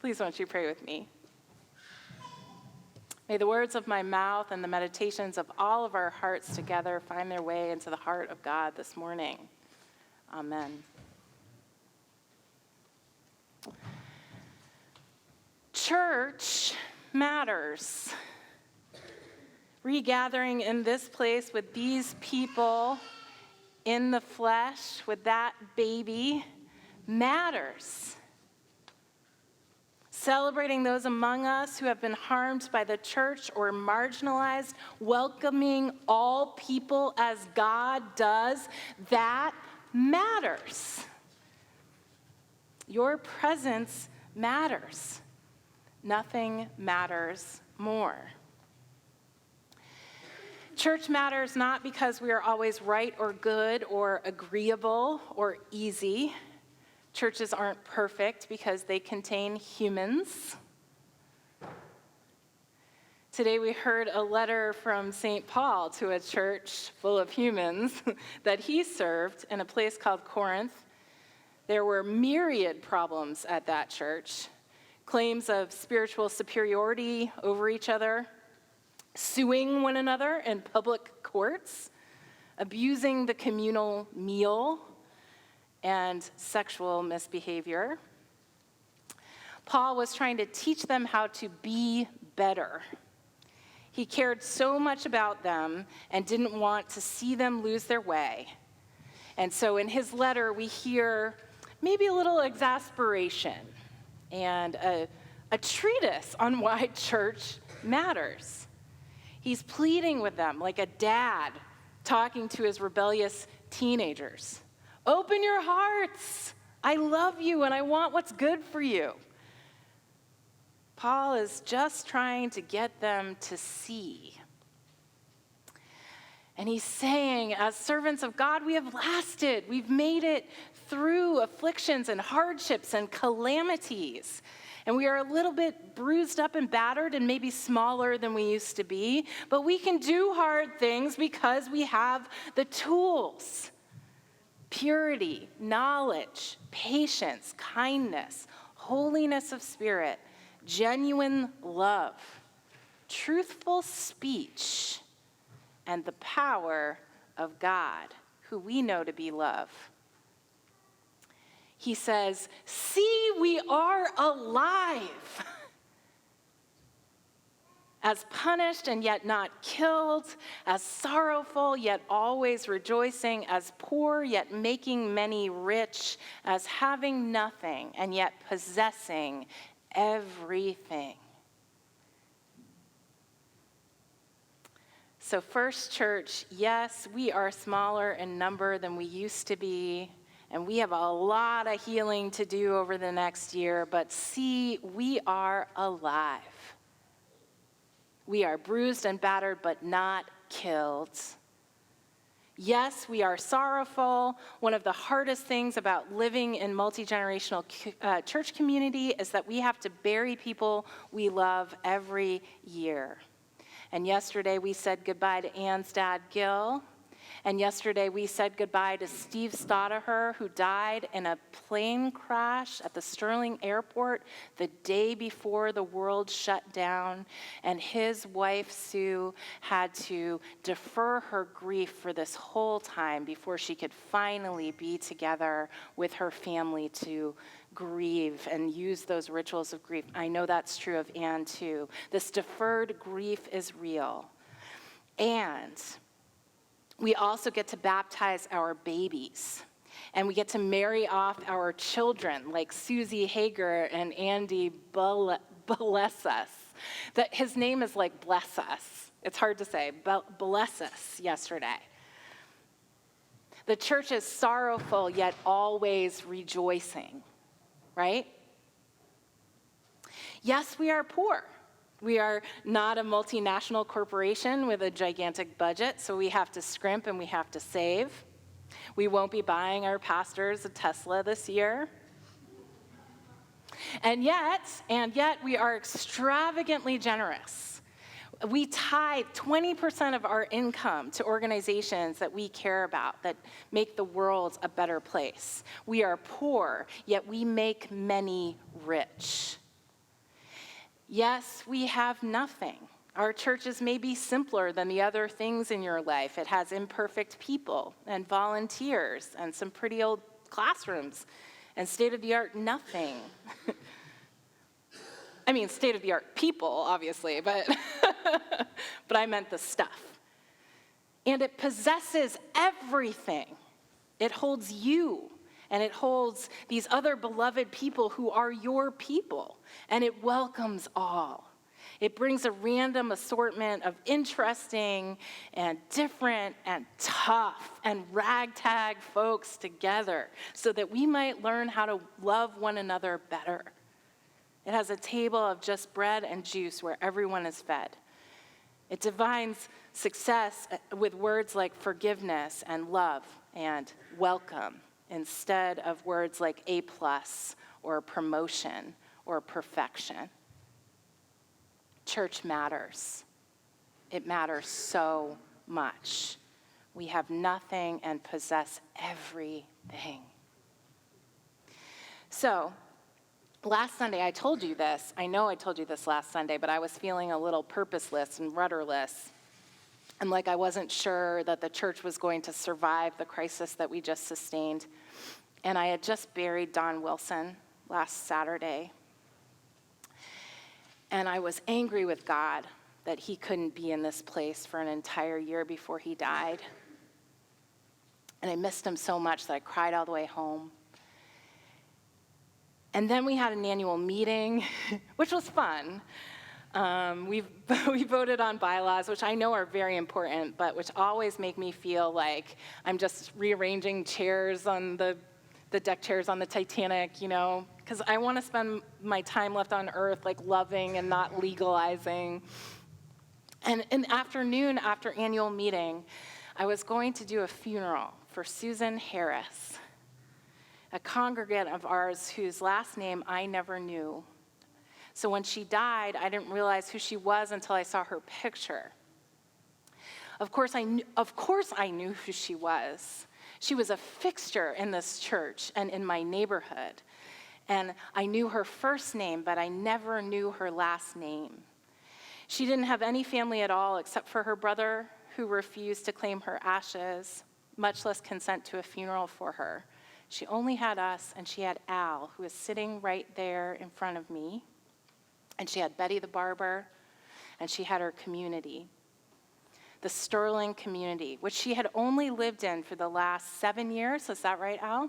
Please won't you pray with me? May the words of my mouth and the meditations of all of our hearts together find their way into the heart of God this morning. Amen. Church matters. Regathering in this place with these people in the flesh, with that baby, matters. Celebrating those among us who have been harmed by the church or marginalized, welcoming all people as God does, that matters. Your presence matters. Nothing matters more. Church matters not because we are always right or good or agreeable or easy. Churches aren't perfect because they contain humans. Today we heard a letter from St. Paul to a church full of humans that he served in a place called Corinth. There were myriad problems at that church. Claims of spiritual superiority over each other, suing one another in public courts, abusing the communal meal, and sexual misbehavior. Paul was trying to teach them how to be better. He cared so much about them and didn't want to see them lose their way. And so in his letter, we hear maybe a little exasperation and a treatise on why church matters. He's pleading with them like a dad talking to his rebellious teenagers. Open your hearts. I love you and I want what's good for you. Paul is just trying to get them to see. And he's saying, as servants of God, we have lasted. We've made it through afflictions and hardships and calamities. And we are a little bit bruised up and battered and maybe smaller than we used to be. But we can do hard things because we have the tools. Purity, knowledge, patience, kindness, holiness of spirit, genuine love, truthful speech, and the power of God, who we know to be love. He says, see, we are alive. As punished and yet not killed, as sorrowful yet always rejoicing, as poor yet making many rich, as having nothing and yet possessing everything. So First Church, yes, we are smaller in number than we used to be, and we have a lot of healing to do over the next year, but see, we are alive. We are bruised and battered, but not killed. Yes, we are sorrowful. One of the hardest things about living in multi-generational church community is that we have to bury people we love every year. And yesterday we said goodbye to Ann's dad, Gil. And yesterday we said goodbye to Steve Stodaher, who died in a plane crash at the Sterling Airport the day before the world shut down. And his wife, Sue, had to defer her grief for this whole time before she could finally be together with her family to grieve and use those rituals of grief. I know that's true of Anne, too. This deferred grief is real. And we also get to baptize our babies. And we get to marry off our children, like Susie Hager and Andy Bless Us. That his name is like Bless Us. It's hard to say. Bless Us yesterday. The church is sorrowful, yet always rejoicing. Right? Yes, we are poor. We are not a multinational corporation with a gigantic budget, so we have to scrimp and we have to save. We won't be buying our pastors a Tesla this year. And yet, we are extravagantly generous. We tithe 20% of our income to organizations that we care about, that make the world a better place. We are poor, yet we make many rich. Yes, we have nothing. Our churches may be simpler than the other things in your life. It has imperfect people and volunteers and some pretty old classrooms and state-of-the-art nothing. I mean, state-of-the-art people, obviously, but, but I meant the stuff. And it possesses everything. It holds you, and it holds these other beloved people who are your people, and it welcomes all. It brings a random assortment of interesting and different and tough and ragtag folks together so that we might learn how to love one another better. It has a table of just bread and juice where everyone is fed. It defines success with words like forgiveness and love and welcome instead of words like A+ or promotion or perfection. Church matters. It matters so much. We have nothing and possess everything. So, last Sunday I told you this. I know I told you this last Sunday, but I was feeling a little purposeless and rudderless. And like I wasn't sure that the church was going to survive the crisis that we just sustained. And I had just buried Don Wilson last Saturday. And I was angry with God that he couldn't be in this place for an entire year before he died. And I missed him so much that I cried all the way home. And then we had an annual meeting, which was fun. We voted on bylaws, which I know are very important, but which always make me feel like I'm just rearranging chairs on the deck chairs on the Titanic, you know, because I want to spend my time left on earth like loving and not legalizing. And in the afternoon after annual meeting, I was going to do a funeral for Susan Harris, a congregant of ours whose last name I never knew. So when she died, I didn't realize who she was until I saw her picture. Of course I knew who she was. She was a fixture in this church and in my neighborhood. And I knew her first name, but I never knew her last name. She didn't have any family at all except for her brother, who refused to claim her ashes, much less consent to a funeral for her. She only had us, and she had Al, who was sitting right there in front of me. And she had Betty the barber, and she had her community, the Sterling community, which she had only lived in for the last 7 years. Is that right, Al?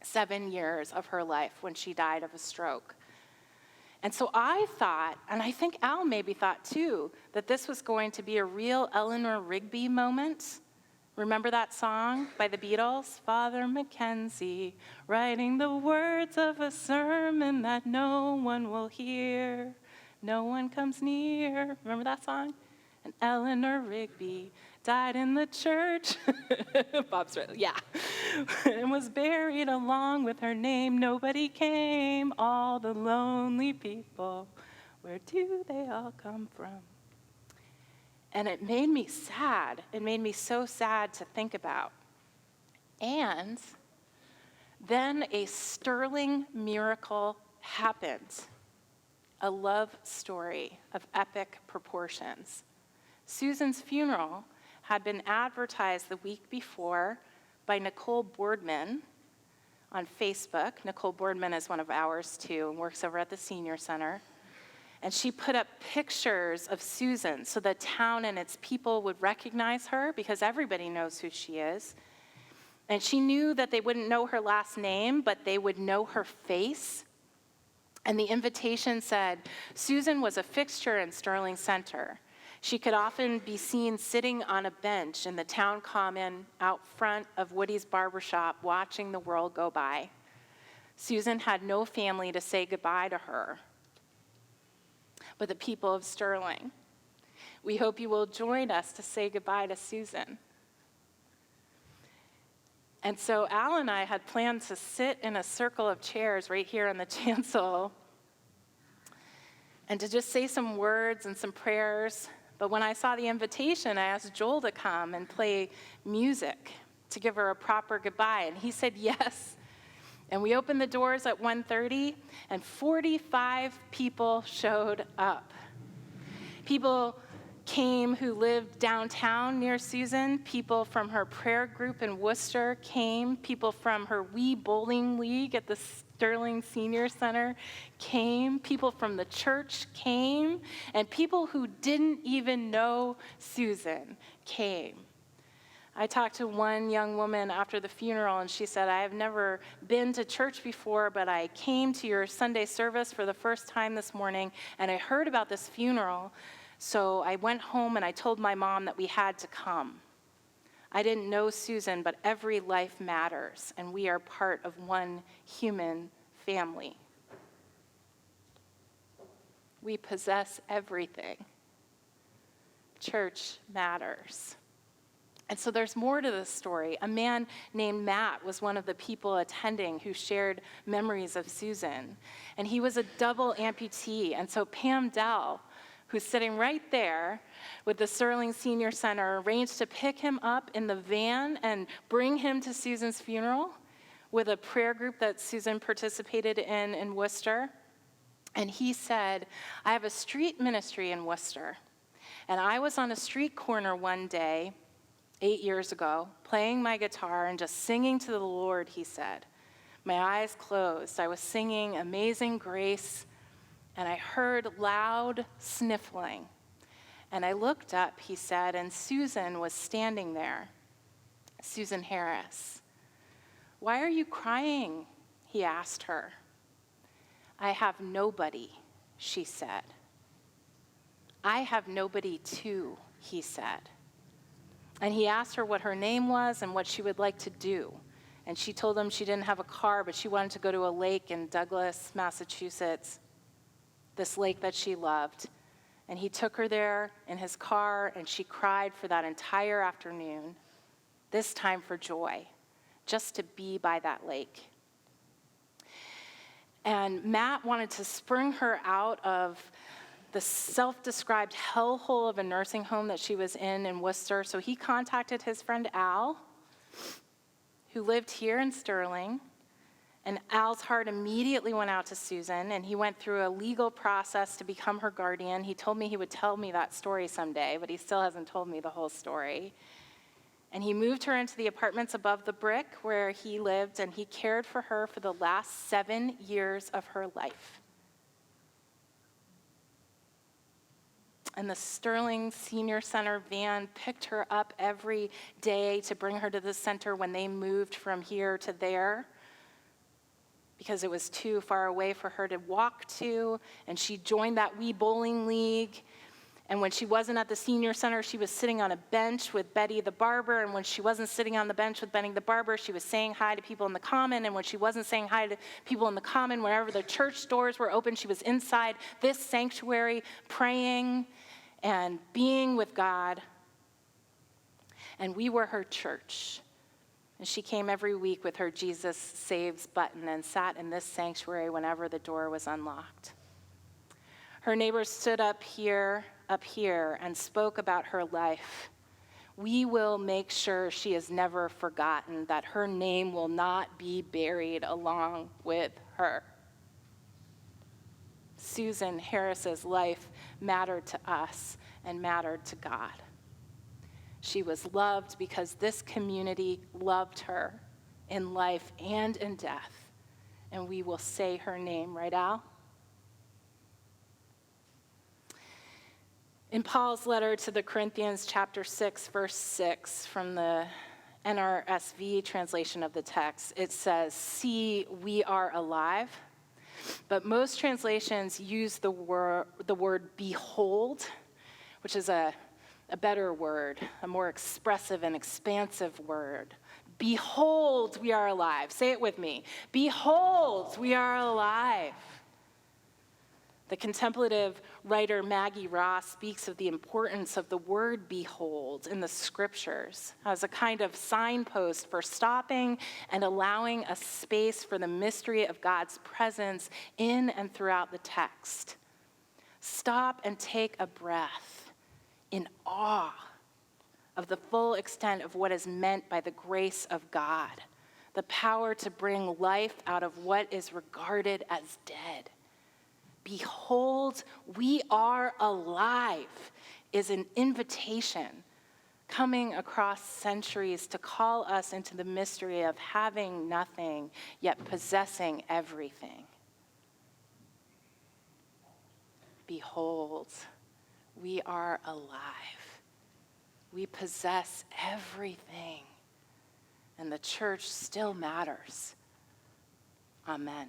7 years of her life when she died of a stroke. And so I thought, and I think Al maybe thought too, that this was going to be a real Eleanor Rigby moment. Remember that song by the Beatles? Father Mackenzie, writing the words of a sermon that no one will hear. No one comes near. Remember that song? And Eleanor Rigby died in the church. Bob's right, yeah. And was buried along with her name. Nobody came, all the lonely people. Where do they all come from? And it made me sad. It made me so sad to think about. And then a sterling miracle happened. A love story of epic proportions. Susan's funeral had been advertised the week before by Nicole Boardman on Facebook. Nicole Boardman is one of ours too and works over at the Senior Center. And she put up pictures of Susan so the town and its people would recognize her because everybody knows who she is. And she knew that they wouldn't know her last name, but they would know her face. And the invitation said, Susan was a fixture in Sterling Center. She could often be seen sitting on a bench in the town common out front of Woody's barbershop watching the world go by. Susan had no family to say goodbye to her, but the people of Sterling. We hope you will join us to say goodbye to Susan. And so Al and I had planned to sit in a circle of chairs right here in the chancel and to just say some words and some prayers. But when I saw the invitation, I asked Joel to come and play music to give her a proper goodbye. And he said yes. And we opened the doors at 1:30, and 45 people showed up. People came who lived downtown near Susan. People from her prayer group in Worcester came. People from her wee bowling league at the Sterling Senior Center came. People from the church came. And people who didn't even know Susan came. I talked to one young woman after the funeral, and she said, I have never been to church before, but I came to your Sunday service for the first time this morning, and I heard about this funeral. So I went home and I told my mom that we had to come. I didn't know Susan, but every life matters, and we are part of one human family. We possess everything. Church matters. And so there's more to this story. A man named Matt was one of the people attending who shared memories of Susan. And he was a double amputee. And so Pam Dell, who's sitting right there with the Sterling Senior Center, arranged to pick him up in the van and bring him to Susan's funeral with a prayer group that Susan participated in Worcester. And he said, I have a street ministry in Worcester. And I was on a street corner one day, 8 years ago, playing my guitar and just singing to the Lord, he said. My eyes closed. I was singing Amazing Grace, and I heard loud sniffling. And I looked up, he said, and Susan was standing there, Susan Harris. Why are you crying? He asked her. I have nobody, she said. I have nobody too, he said. And he asked her what her name was and what she would like to do. And she told him she didn't have a car, but she wanted to go to a lake in Douglas, Massachusetts, this lake that she loved. And he took her there in his car, and she cried for that entire afternoon, this time for joy, just to be by that lake. And Matt wanted to spring her out of the self-described hellhole of a nursing home that she was in Worcester. So he contacted his friend Al, who lived here in Sterling. And Al's heart immediately went out to Susan, and he went through a legal process to become her guardian. He told me he would tell me that story someday, but he still hasn't told me the whole story. And he moved her into the apartments above the brick where he lived, and he cared for her for the last 7 years of her life. And the Sterling Senior Center van picked her up every day to bring her to the center when they moved from here to there, because it was too far away for her to walk to, and she joined that wee bowling league. And when she wasn't at the senior center, she was sitting on a bench with Betty the barber, and when she wasn't sitting on the bench with Betty the barber, she was saying hi to people in the common, and when she wasn't saying hi to people in the common, wherever the church doors were open, she was inside this sanctuary praying and being with God. And we were her church. And she came every week with her Jesus Saves button and sat in this sanctuary whenever the door was unlocked. Her neighbors stood up here, and spoke about her life. We will make sure she is never forgotten, that her name will not be buried along with her. Susan Harris's life mattered to us and mattered to God. She was loved because this community loved her in life and in death. And we will say her name, right, Al? In Paul's letter to the Corinthians, chapter 6, verse 6, from the NRSV translation of the text, it says, "See, we are alive." But most translations use the word behold, which is a better word, a more expressive and expansive word. Behold, we are alive. Say it with me. Behold, we are alive. The contemplative writer Maggie Ross speaks of the importance of the word behold in the scriptures as a kind of signpost for stopping and allowing a space for the mystery of God's presence in and throughout the text. Stop and take a breath in awe of the full extent of what is meant by the grace of God, the power to bring life out of what is regarded as dead. Behold, we are alive is an invitation coming across centuries to call us into the mystery of having nothing, yet possessing everything. Behold, we are alive. We possess everything, and the church still matters. Amen.